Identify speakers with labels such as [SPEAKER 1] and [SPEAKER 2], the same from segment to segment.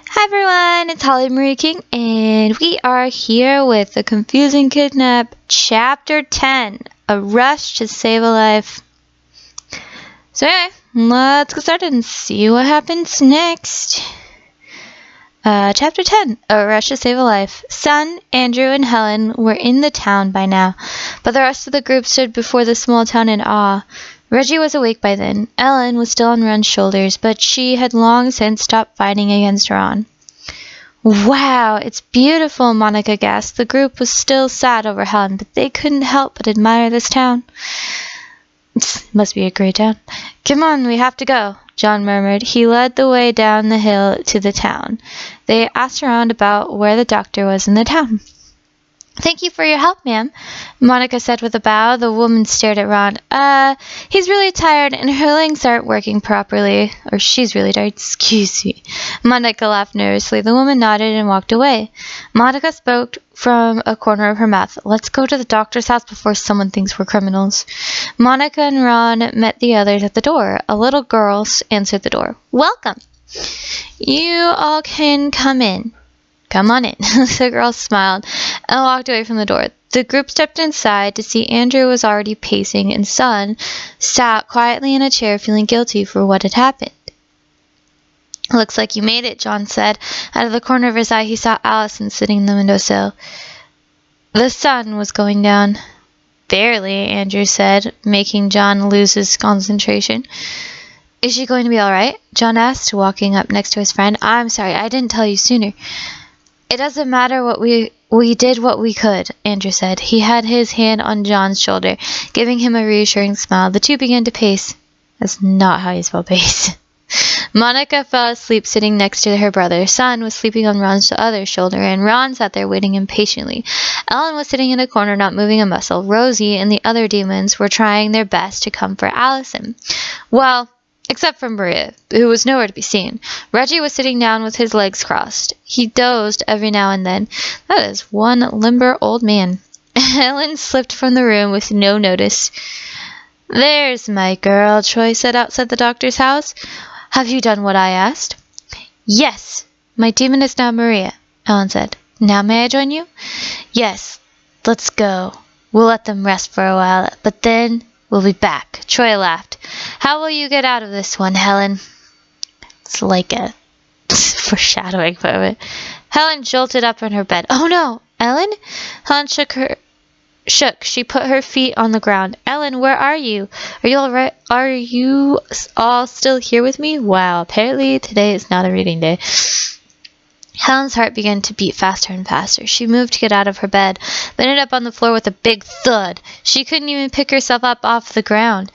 [SPEAKER 1] Hi everyone, it's Holly Marie King, and we are here with the confusing Kidnap, Chapter 10, A Rush to Save a Life. So anyway, let's get started and see what happens next. Chapter 10, A Rush to Save a Life. Son, Andrew, and Helen were in the town by now, but the rest of the group stood before the small town in awe. Reggie was awake by then. Ellen was still on Ron's shoulders, but she had long since stopped fighting against Ron. Wow, it's beautiful, Monica gasped. The group was still sad over Helen, but they couldn't help but admire this town. It must be a great town. Come on, we have to go, John murmured. He led the way down the hill to the town. They asked around about where the doctor was in the town. Thank you for your help, ma'am, Monica said with a bow. The woman stared at Ron. He's really tired and her legs aren't working properly. Or she's really tired, excuse me. Monica laughed nervously. The woman nodded and walked away. Monica spoke from a corner of her mouth. Let's go to the doctor's house before someone thinks we're criminals. Monica and Ron met the others at the door. A little girl answered the door. Welcome. You all can come in. Come on in. The girl smiled and walked away from the door. The group stepped inside to see Andrew was already pacing and Son sat quietly in a chair feeling guilty for what had happened. Looks like you made it, John said. Out of the corner of his eye he saw Allison sitting in the windowsill. The sun was going down. Barely, Andrew said, making John lose his concentration. Is she going to be all right? John asked, walking up next to his friend. I'm sorry, I didn't tell you sooner. It doesn't matter what we did what we could, Andrew said. He had his hand on John's shoulder, giving him a reassuring smile. The two began to pace. That's not how you spell pace. Monica fell asleep sitting next to her brother. Son was sleeping on Ron's other shoulder, and Ron sat there waiting impatiently. Ellen was sitting in a corner, not moving a muscle. Rosie and the other demons were trying their best to comfort Allison. Well, except for Maria, who was nowhere to be seen. Reggie was sitting down with his legs crossed. He dozed every now and then. That is one limber old man. Helen slipped from the room with no notice. There's my girl, Troy said outside the doctor's house. Have you done what I asked? Yes. My demon is now Maria, Helen said. Now may I join you? Yes. Let's go. We'll let them rest for a while, but then we'll be back. Troy laughed. How will you get out of this one, Helen? It's like a foreshadowing moment. Helen jolted up in her bed. Oh no, Ellen? Helen shook. She put her feet on the ground. Ellen, where are you? Are you all right? Are you all still here with me? Wow, apparently today is not a reading day. Helen's heart began to beat faster and faster. She moved to get out of her bed, but ended up on the floor with a big thud. She couldn't even pick herself up off the ground.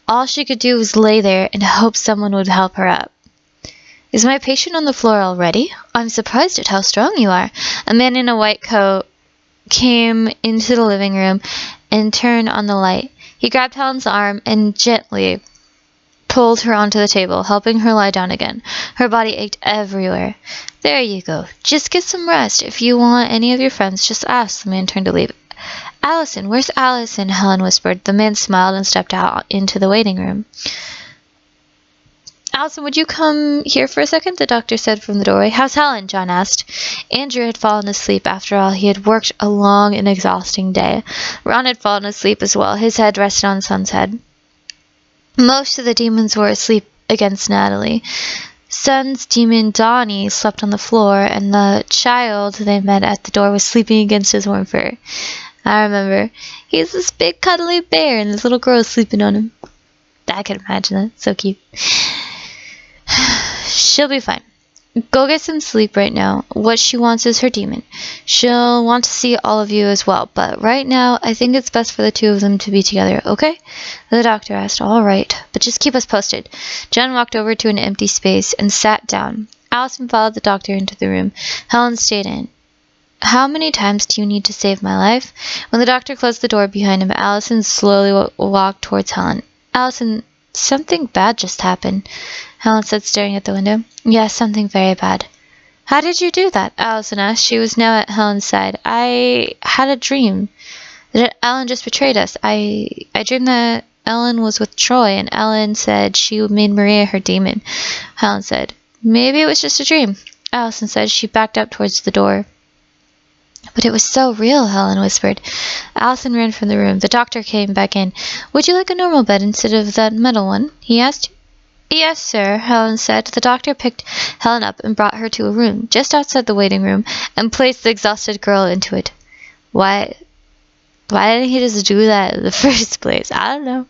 [SPEAKER 1] All she could do was lay there and hope someone would help her up. Is my patient on the floor already? I'm surprised at how strong you are. A man in a white coat came into the living room and turned on the light. He grabbed Helen's arm and gently pulled her onto the table, helping her lie down again. Her body ached everywhere. There you go. Just get some rest. If you want any of your friends, just ask. The man turned to leave. Allison, where's Allison? Helen whispered. The man smiled and stepped out into the waiting room. Allison, would you come here for a second? The doctor said from the doorway. How's Helen? John asked. Andrew had fallen asleep after all. He had worked a long and exhausting day. Ron had fallen asleep as well. His head rested on Son's head. Most of the demons were asleep against Natalie. Son's demon, Donnie, slept on the floor, and the child they met at the door was sleeping against his warm fur. I remember. He's this big cuddly bear, and this little girl is sleeping on him. I can imagine that. So cute. She'll be fine. Go get some sleep right now. What she wants is her demon. She'll want to see all of you as well, but right now, I think it's best for the two of them to be together, okay? The doctor asked. All right, but just keep us posted. John walked over to an empty space and sat down. Allison followed the doctor into the room. Helen stayed in. How many times do you need to save my life? When the doctor closed the door behind him, Allison slowly walked towards Helen. Allison, something bad just happened, Helen said, staring at the window. Yes, something very bad. How did you do that? Allison asked. She was now at Helen's side. I had a dream that Ellen just betrayed us. I dreamed that Ellen was with Troy, and Ellen said she made Maria her demon. Helen said, maybe it was just a dream. Allison said. She backed up towards the door. But it was so real, Helen whispered. Allison ran from the room. The doctor came back in. Would you like a normal bed instead of that metal one? He asked. Yes, sir, Helen said. The doctor picked Helen up and brought her to a room just outside the waiting room and placed the exhausted girl into it. Why didn't he just do that in the first place? I don't know.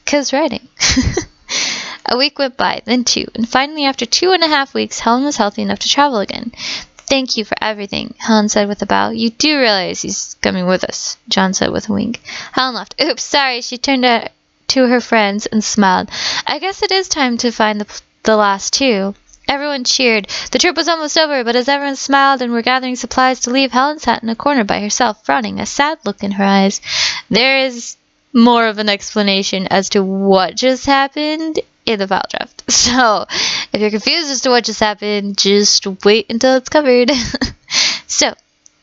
[SPEAKER 1] 'Cause writing. A week went by, then 2, and finally after 2.5 weeks, Helen was healthy enough to travel again. Thank you for everything, Helen said with a bow. You do realize he's coming with us, John said with a wink. Helen laughed. Oops, sorry. She turned to her friends and smiled. I guess it is time to find the last 2. Everyone cheered. The trip was almost over, but as everyone smiled and were gathering supplies to leave, Helen sat in a corner by herself, frowning, a sad look in her eyes. There is more of an explanation as to what just happened in the file draft. So, if you're confused as to what just happened, just wait until it's covered. So,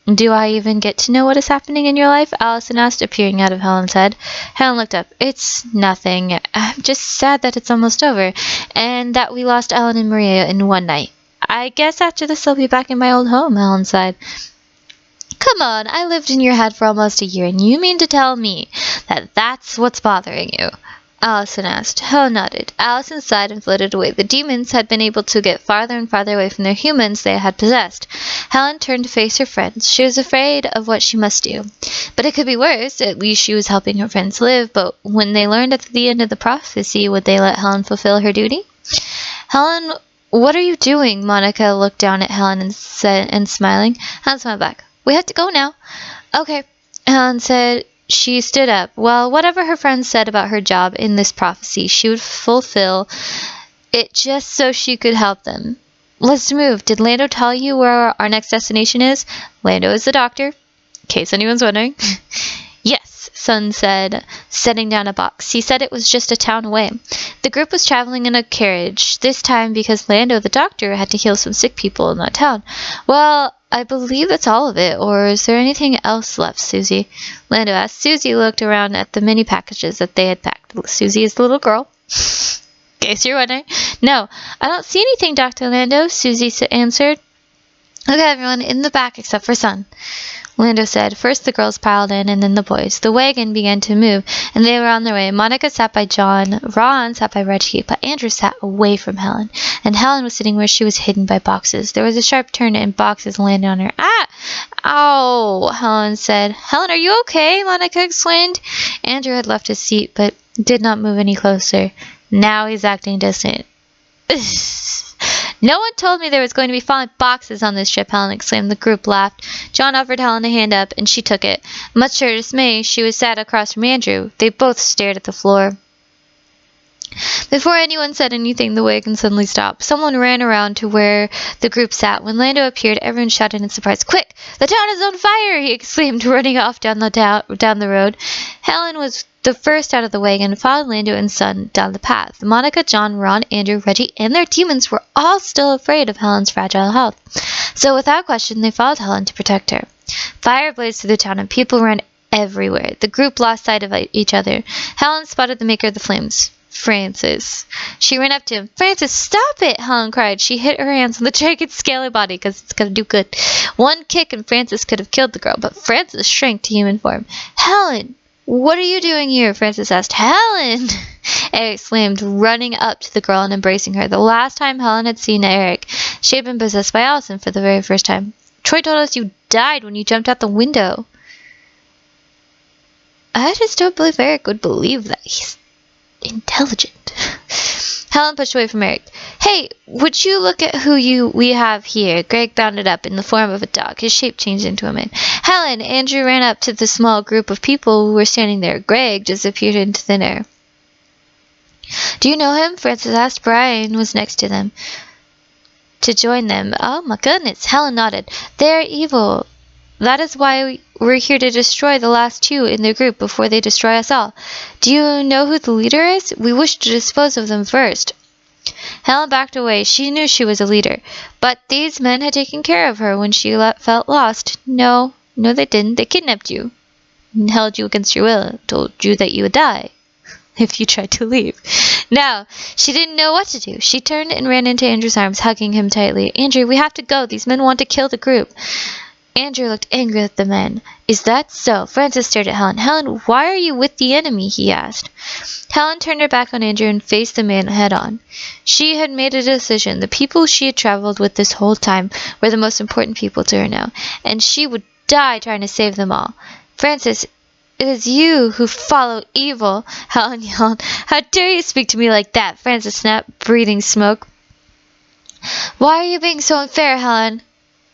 [SPEAKER 1] do I even get to know what is happening in your life? Allison asked, appearing out of Helen's head. Helen looked up. It's nothing. I'm just sad that it's almost over, and that we lost Ellen and Maria in one night. I guess after this I'll be back in my old home, Helen sighed. Come on, I lived in your head for almost a year, and you mean to tell me that that's what's bothering you? Allison asked. Helen nodded. Allison sighed and flitted away. The demons had been able to get farther and farther away from their humans they had possessed. Helen turned to face her friends. She was afraid of what she must do. But it could be worse. At least she was helping her friends live. But when they learned at the end of the prophecy, would they let Helen fulfill her duty? Helen, what are you doing? Monica looked down at Helen and said, and smiling. Helen smiled back. We have to go now. Okay, Helen said. She stood up. Well, whatever her friends said about her job in this prophecy, she would fulfill it just so she could help them. Let's move. Did Lando tell you where our next destination is? Lando is the doctor, in case anyone's wondering. Yes, Sun said, setting down a box. He said it was just a town away. The group was traveling in a carriage, this time because Lando, the doctor, had to heal some sick people in that town. Well, I believe that's all of it, or is there anything else left, Susie? Lando asked. Susie looked around at the many packages that they had packed. Susie is the little girl. In case you're wondering. No, I don't see anything, Dr. Lando, Susie answered. Okay, everyone, in the back except for Sun. Lando said. First the girls piled in, and then the boys. The wagon began to move, and they were on their way. Monica sat by John, Ron sat by Reggie, but Andrew sat away from Helen, and Helen was sitting where she was hidden by boxes. There was a sharp turn, and boxes landed on her. Ah! Ow! Helen said. Helen, are you okay? Monica exclaimed. Andrew had left his seat, but did not move any closer. Now he's acting distant. No one told me there was going to be falling boxes on this ship, Helen exclaimed. The group laughed. John offered Helen a hand up, and she took it. Much to her dismay, she was sat across from Andrew. They both stared at the floor. Before anyone said anything, the wagon suddenly stopped. Someone ran around to where the group sat. When Lando appeared, everyone shouted in surprise. Quick! The town is on fire! He exclaimed, running off down the road. Helen was the first out of the wagon, followed Lando and Sun down the path. Monica, John, Ron, Andrew, Reggie, and their demons were all still afraid of Helen's fragile health. So without question, they followed Helen to protect her. Fire blazed through the town, and people ran everywhere. The group lost sight of each other. Helen spotted the maker of the flames. Francis. She ran up to him. Francis, stop it! Helen cried. She hit her hands on the dragon's scaly body because it's going to do good. One kick and Francis could have killed the girl, but Francis shrank to human form. Helen! What are you doing here? Francis asked. Helen! Eric exclaimed, running up to the girl and embracing her. The last time Helen had seen Eric, she had been possessed by Allison for the very first time. Troy told us you died when you jumped out the window. I just don't believe Eric would believe that. He's intelligent. Helen pushed away from Eric. Hey, would you look at who we have here? Greg bounded up in the form of a dog. His shape changed into a man. Helen! Andrew ran up to the small group of people who were standing there. Greg disappeared into thin air. Do you know him? Francis asked. Brian was next to them. To join them. Oh my goodness. Helen nodded. They're evil. That is why we're here to destroy the last 2 in their group before they destroy us all. Do you know who the leader is? We wish to dispose of them first. Helen backed away. She knew she was a leader. But these men had taken care of her when she felt lost. No, they didn't. They kidnapped you and held you against your will, told you that you would die if you tried to leave. No, she didn't know what to do. She turned and ran into Andrew's arms, hugging him tightly. Andrew, we have to go. These men want to kill the group. Andrew looked angry at the men. Is that so? Francis stared at Helen. Helen, why are you with the enemy? He asked. Helen turned her back on Andrew and faced the man head on. She had made a decision. The people she had traveled with this whole time were the most important people to her now, and she would die trying to save them all. Francis, it is you who follow evil, Helen yelled. How dare you speak to me like that? Francis snapped, breathing smoke. Why are you being so unfair, Helen?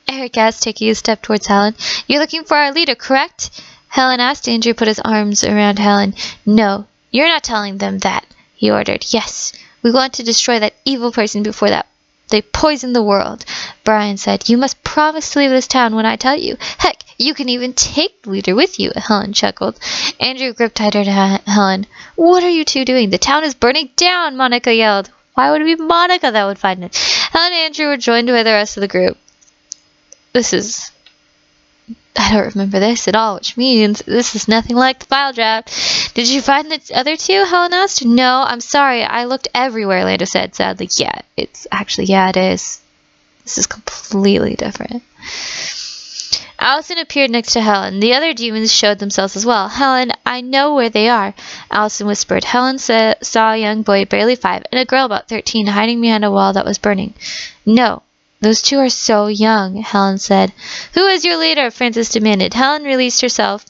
[SPEAKER 1] Eric asked, taking a step towards Helen. You're looking for our leader, correct? Helen asked. Andrew put his arms around Helen. No, you're not telling them that, he ordered. Yes, we want to destroy that evil person before that they poison the world, Brian said. You must promise to leave this town when I tell you. Heck, you can even take the leader with you, Helen chuckled. Andrew gripped tighter to Helen. What are you two doing? The town is burning down, Monica yelled. Why would it be Monica that would find it? Helen and Andrew were joined by the rest of the group. I don't remember this at all, which means this is nothing like the file draft. Did you find the other two? Helen asked. No, I'm sorry. I looked everywhere, Leda said sadly. Yeah, it is. This is completely different. Allison appeared next to Helen. The other demons showed themselves as well. Helen, I know where they are, Allison whispered. Helen saw a young boy barely 5 and a girl about 13 hiding behind a wall that was burning. No. Those two are so young, Helen said. Who is your leader? Francis demanded. Helen released herself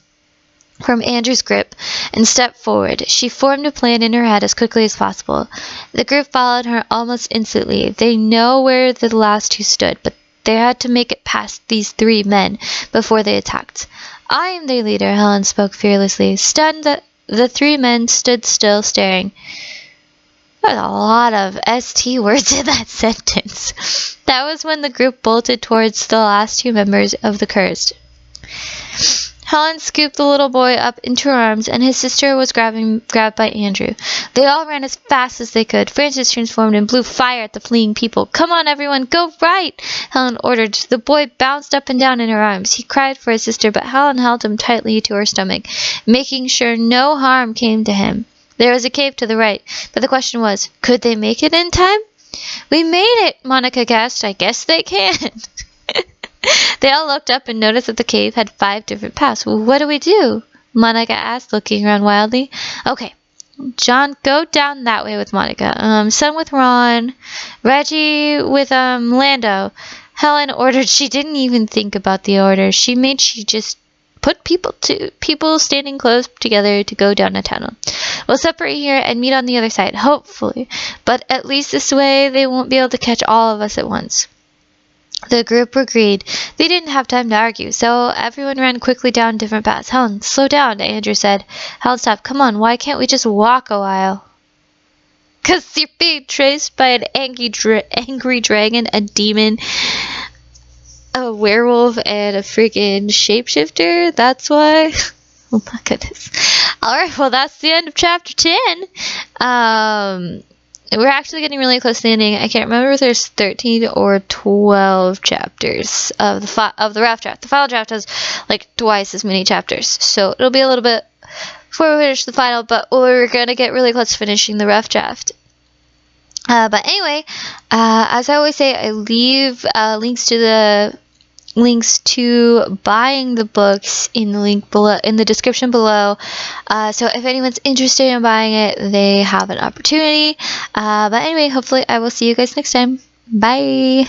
[SPEAKER 1] from Andrew's grip and stepped forward. She formed a plan in her head as quickly as possible. The group followed her almost instantly. They know where the last two stood, but they had to make it past these 3 men before they attacked. I am their leader, Helen spoke fearlessly. Stunned, the 3 men stood still, staring. There's a lot of ST words in that sentence. That was when the group bolted towards the last 2 members of the Cursed. Helen scooped the little boy up into her arms, and his sister was grabbed by Andrew. They all ran as fast as they could. Francis transformed and blew fire at the fleeing people. Come on, everyone, go right! Helen ordered. The boy bounced up and down in her arms. He cried for his sister, but Helen held him tightly to her stomach, making sure no harm came to him. There was a cave to the right, but the question was, could they make it in time? We made it, Monica gasped. I guess they can. They all looked up and noticed that the cave had 5 different paths. Well, what do we do? Monica asked, looking around wildly. Okay, John, go down that way with Monica. Son with Ron. Reggie with Lando. Helen ordered. She didn't even think about the order. She just put people standing close together to go down a tunnel. We'll separate here and meet on the other side, hopefully. But at least this way they won't be able to catch all of us at once. The group agreed. They didn't have time to argue, so everyone ran quickly down different paths. Helen, slow down, Andrew said. Helen, stop. Come on, why can't we just walk a while? 'Cause you're being chased by an angry dragon, a demon, a werewolf, and a freaking shapeshifter. That's why. Oh my goodness. Alright, well that's the end of chapter 10. We're actually getting really close to the ending. I can't remember if there's 13 or 12 chapters of the rough draft. The final draft has like twice as many chapters, so it'll be a little bit before we finish the final, but we're gonna get really close to finishing the rough draft. But anyway, as I always say, I leave links to buying the books in the link below, in the description below. So if anyone's interested in buying it, they have an opportunity. But anyway, hopefully I will see you guys next time. Bye!